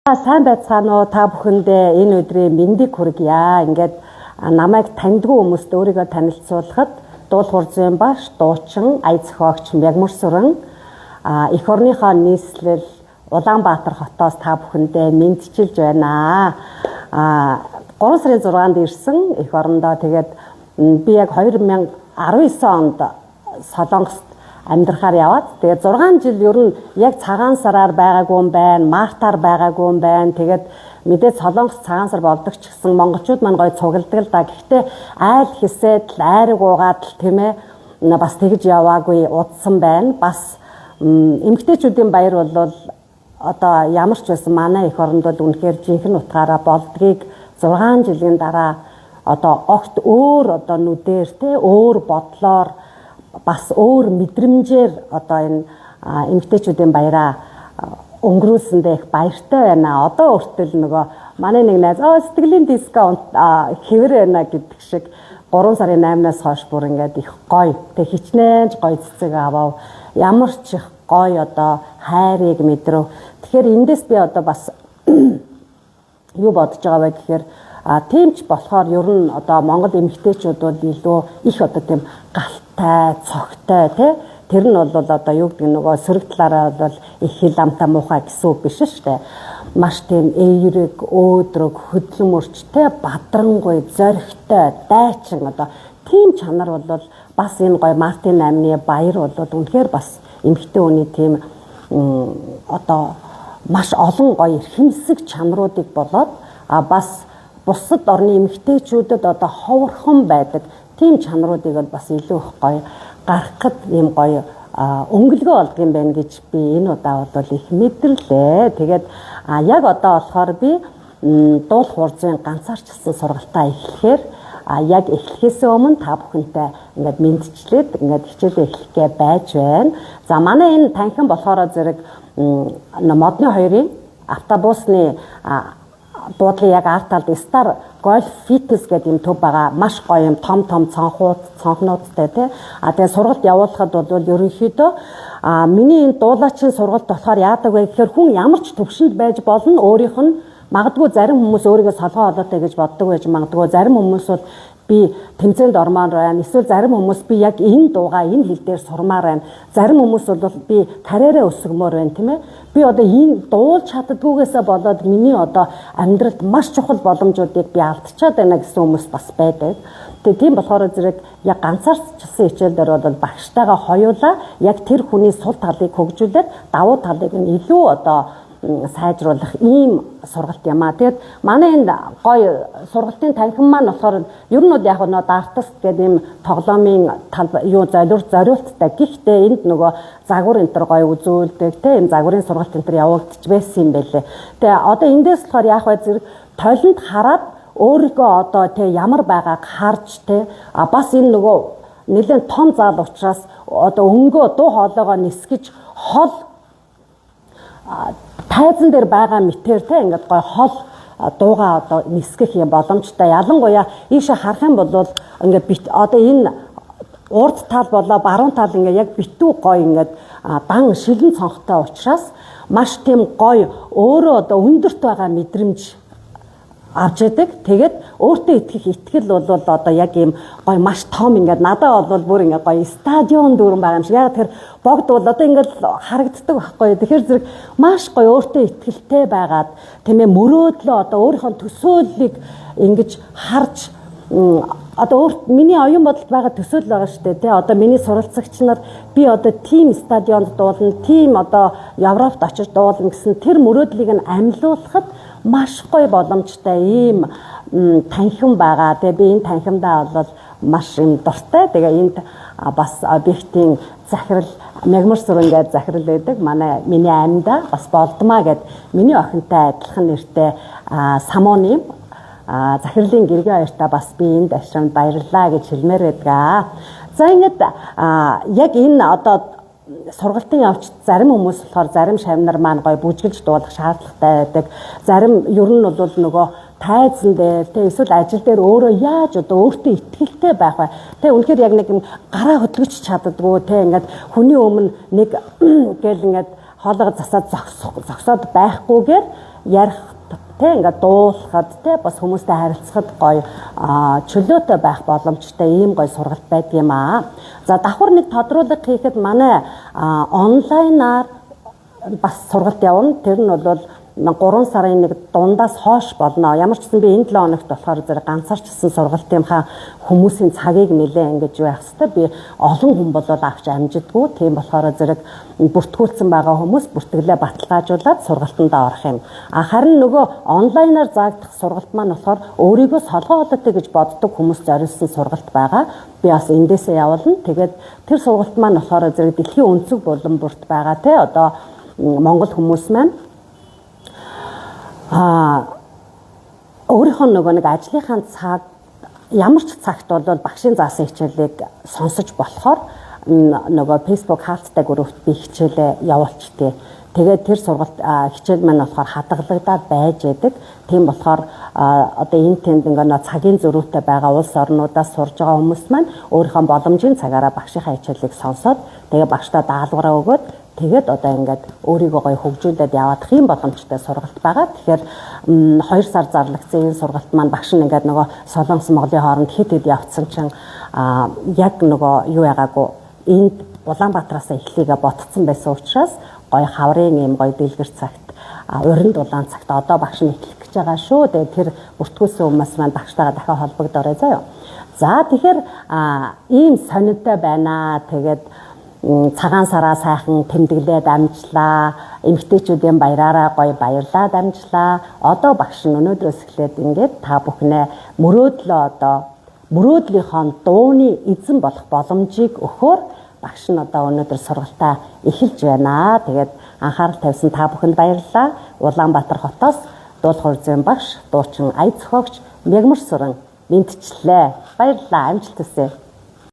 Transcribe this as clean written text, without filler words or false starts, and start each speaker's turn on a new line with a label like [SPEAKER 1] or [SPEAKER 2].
[SPEAKER 1] Сайн байцгаана уу та бүхэндээ энэ өдрийн мэндийг хүргье. Ингээд намайг таньдгүй хүмүүст өөрийгөө танилцуулахад Дуул Хурзын баш, дуучин, ая зохиогч Мягмар Сүрэн эх орныхоо нийслэл Улаанбаатар хотоос та бүхэндээ мэдчилж байна. 3 сарын 6-нд ирсэн эх орондоо тэгээд би яг 2019 онд Солонгост амьдрахаар яваад тэгээд 6 жил ер нь яг цагаан сараар байгаагүй юм байна, мартаар байгаагүй юм байна. Тэгээд мэдээд Солонгос цагаан сар болдог ч гэсэн монголчууд маань гоё цугладаг л да. Гэхдээ айл хэсээд айраг уугаад л тийм ээ бас тэгж яваагүй удсан байна. Бас эмэгтэйчүүдийн баяр бол одоо ямар ч байсан манай эх оронд бол үнэхээр жинхэнэ утгаараа болдгийг 6 жилийн дараа одоо огт өөр одоо нүдээр те өөр бодлоор бас өөр мэдрэмжээр одоо энэ эмэгтэйчүүдийн баяраа өнгөрүүлсэндээ их баяртай байна. Одоо өөртөө нөгөө манай нэг найз сэтгэлийн дискаунт хэвэр байна гэдэг шиг 3 сарын 8-наас хойш бүр ингээд их гоё. Тэг хичнээн гоё цэцэг авав. Ямар ч их гоё одоо хайрыг мэдрв. Тэгэхээр эндээс би одоо бас юу бодож байгаа вэ гэхээр тийм ч болохоор ер нь одоо Монгол эмэгтэйчүүд бол илүү их одоо тийм галтай, цогтой тий тэр нь бол одоо юу гэдэг нөгөө сөрөг талаараа бол их хил амтаа муухай гэсэн үг биш шүү дээ. Маш тийм эерэг, өөдрөг, хөдлөм өрчтэй, бадрангуй, зоригтой, дайчин одоо тийм чанар бол бас энэ гоё Мартин 8-ны баяр бол үнэхээр бас эмэгтэй хүний тийм одоо маш олон гоё хэмсэг чанаруудыг болоод бас бусад орны эмэгтэйчүүдэд одоо ховорхон байдаг тийм чанаруудыг бас илүү их гоё гаргахад ийм гоё өнгөлгөө олдог юм байна гэж би энэ удаа бол их мэдэрлээ. Тэгээд яг одоо болохоор би Дуул Хурзын ганцаарчилсан сургалтаа эхлэхээр яг эхлэхээс өмнө та бүхэнтэй ингээд мэдчлээд ингээд хичээлээ эхлэхгээ байж байна. За манай энэ танхим болохоор зэрэг модны хоёрын автобусны буудлын яг арт талд Star Golf Fitness гэдэг юм төв байгаа. Маш гоё юм том цонхнуудтай тий. Тэгээ сургалт явуулахад бол ерөнхийдөө миний энэ дуулаачийн сургалт болохоор яадаг вэ гэхээр хүн ямар ч төвшөнд байж болно. Өөрийнх нь магадгүй зарим хүмүүс өөрийгөө солгоо олоотой гэж боддог байж магадгүй. Зарим хүмүүс бол би тэмцээнд ормоор байна. Эсвэл зарим хүмүүс би яг энэ дуугаа энэ хил дээр сурмаар байна. Зарим хүмүүс бол би карьераа өсгмөр байна тийм ээ. Би одоо энэ дуулж чаддгүйгээсээ болоод миний одоо амьдралд маш чухал боломжуудыг би алдчихад байна гэсэн хүмүүс бас байдаг. Тэгээ тийм болохоор зэрэг яг ганцаарчилсан хичээл дээр бол багштайгаа хоёулаа яг тэр хүний сул талыг хөгжүүлээд давуу талыг нь илүү одоо сайжруулах ийм сургалт юм аа. Тэгээд манай энэ гоё сургалтын танхим маань болохоор ер нь яг нөө артист гэдэг ийм тоглоомын юу зориулттай. Гэхдээ энд нөгөө загвар энэ төр гоё үзүүлдэг те энэ загварын сургалт энэ төр явагдаж байсан юм байлээ. Тэгээ одоо эндээс болохоор яг бай зэрэг толинд хараад өөрийгөө одоо те ямар байгааг харж те бас энэ нөгөө нэлээд том зал учраас одоо өнгөө дуу хоолойгоо нисгэж хол тайзан дээр байгаа мэтэр те ингээд гой хол дууга одоо нисгэх юм боломжтой. Ялангуяа ийшээ харах юм бол ингээд одоо энэ урд тал болоо баруун тал ингээд яг битүү гой ингээд дан шилэн цонхтой учраас маш тийм гой өөрөө одоо өндөрт байгаа мэдрэмж авч яадаг. Тэгээд өөртөө итгэх итгэл бол одоо яг ийм гоё маш том ингээд надад бол бүр ингээд гоё стадион дүүрэн байгаа юм шиг. Яг тэр богд бол одоо ингээд харагддаг байхгүй. Тэгэхээр зэрэг маш гоё өөртөө итгэлтэй байгаад тийм ээ мөрөөдлөө одоо өөрийнхөө төсөөллийг ингэж харж одоо миний оюун бодолд байгаа төсөөл байгаа шүү дээ тий. Одоо миний суралцагч нар би одоо тим стадионд дуулна, тим одоо Европт очиж дуулна гэсэн тэр мөрөөдлийг нь амьлуулахад маш гоё боломжтой ийм танхим байгаа. Тэгээ би энэ танхимдаа бол маш юм дуртай. Тэгээ энд бас объектийн захирал Мягмар Сүрэн гэдэг захирал байдаг. Миний аймда бас болдмаа гэд миний охинтой адилхан нэртэй Самоны захирлын гэргээ хоёртаа бас би энд ашрамд баярлалаа гэж хэлмээр байдаг. За ингээд яг энэ одоо сургалтын явц зарим хүмүүс болохоор зарим шавнар маань гоё бүжгэлж дуулах шаардлагатай байдаг. Зарим ер нь бол нөгөө тайзан дээр тэ эсвэл ажил дээр өөрөө яаж одоо өөртөө итгэлтэй байх вэ? Тэ үнэхээр яг нэг юм гараа хөдлөж чаддаггүй тэ ингээд хүний өмнө нэг гэл ингээд хоолойгоо засаад зогсоод байхгүйгээр ярих тэ ингээд дуулахад тэ бас хүмүүстэй харилцахад гоё чөлөөтэй байх боломжтой ийм гоё сургалт байдаг юм аа. За давхар нэг тодруулга хийхэд манай онлайнаар бас сургалт явна. Тэр нь бол 3 сарын 1 дундаас хойш болно. Ямар ч гэсэн би энэ 7 хоногт болохоор зэрэг ганцаарчсан сургалтынхаа хүмүүсийн цагийг нэлээ ингэж байх хэвээр би олон хүн болоод авч амжидгүй. Тийм болохоор зэрэг бүртгүүлсэн байгаа хүмүүс бүртгэлээ баталгаажуулаад сургалтанд орох юм. Харин нөгөө онлайнаар заагдах сургалт маань болохоор өөрийгөө солгоо одотой гэж боддог хүмүүс зориулсан сургалт байгаа. Би бас эндээсээ явуулна. Тэгээд тэр сургалт маань болохоор зэрэг дэлхийн өнцөг болон бүрт байгаа те одоо Монгол хүмүүс маань өөрийнхөө нөгөө нэг ажлынхаа цаг ямар ч цагт бол багшийн заасан хичээлийг сонсож болохоор нөгөө Facebook хаалттай группт би хичээлээ явуулчихдээ. Тэгээд тэр сургалт хичээл маань болохоор хадгалагдаад байж байдаг. Тийм болохоор одоо энэ тэнд ингээ цагийн зөрүүтэй байгаа улс орнуудаас сурж байгаа хүмүүс маань өөрийнхөө боломжийн цагаараа багшийнхаа хичээлийг сонсоод тэгээ багштай даалгавраа өгөөд тэгээд одоо ингээд өөрийгөө гоё хөгжүүлээд яваадах юм боломжтой сургалт байгаа. Тэгэхээр 2 сар зарлагдсан энэ сургалт маань багш нь ингээд нөгөө Солонгос Монголын хооронд хэд явцсан чинь яг нөгөө юу яагаагүй энд Улаанбаатараас эхлэегээ ботцсон байсан учраас гоё хаврын юм гоё дэлгэр цагт уран дулаан цагт одоо багш нь эхлэх гэж байгаа шүү. Тэгээд тэр бүртгүүлсэн хүмүүс маань багштайгаа дахиад холбогдорой заяа. За тэгэхээр ийм сонирхолтой байна. Тэгээд цагаан сараа сайхан тэмдэглээд амжлаа. Эмэгтэйчүүдийн баяраараа гоё баярлаад амжлаа. Одоо багш нь өнөөдрөөс эхлээд ингээд та бүхнээ мөрөөдлийнхөө дууны эзэн болох боломжийг өгөхөөр багш нь одоо өнөөдөр сургалтаа эхэлж байна. Тэгээд анхаарал тавьсан та бүхэнд баярлалаа. Улаанбаатар хотоос дуулахур зүйн багш, дуучин ая зохиогч Мягмар Сүрэн мэдчлээ. Баярлалаа. Амжилт хүсье.